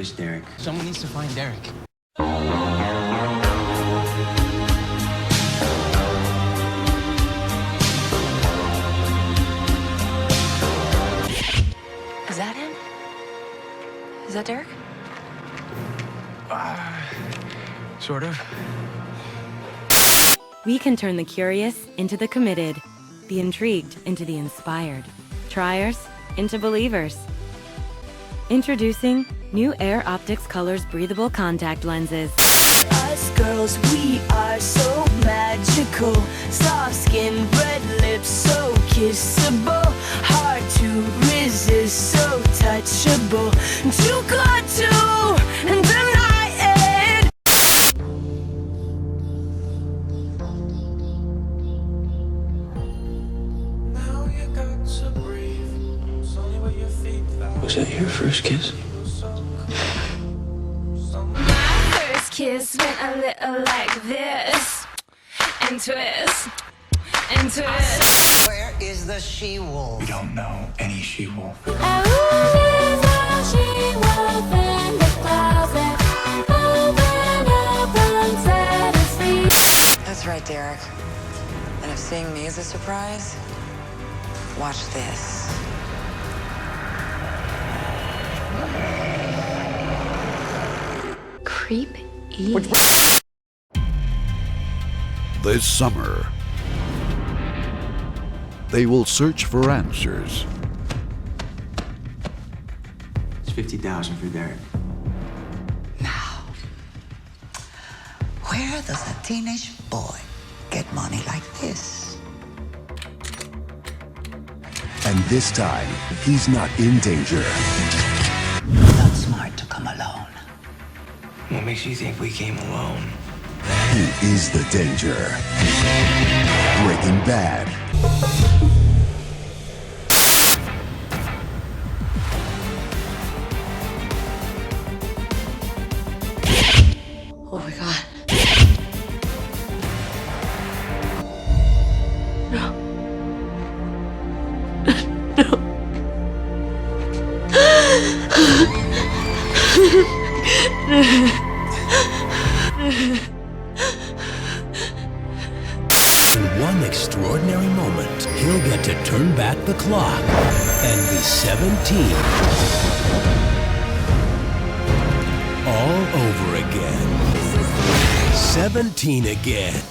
this Derek? Someone needs to find Derek. Is that him? Is that Derek? Sort of. We can turn the curious into the committed, the intrigued into the inspired, triers into believers. Introducing new Air Optics Colors breathable contact lenses. Us girls, we are so magical. Soft skin, red lips, so kissable. Hard to resist, so touchable. Too good to deny it. Now you got to breathe. It's only where your feet fly. Was that your first kiss? First kiss went a little like this. And twist. And twist. Where is the she-wolf? We don't know any she-wolf. That's right, Derek. And if seeing me is a surprise, watch this. Creepy. This summer, they will search for answers. It's 50,000 for Derek. Now, where does a teenage boy get money like this? And this time, he's not in danger. Not smart to come alone. What makes you think we came alone? He is the danger. Breaking Bad. Oh my god. In one extraordinary moment, he'll get to turn back the clock and be 17. All over again. 17 again.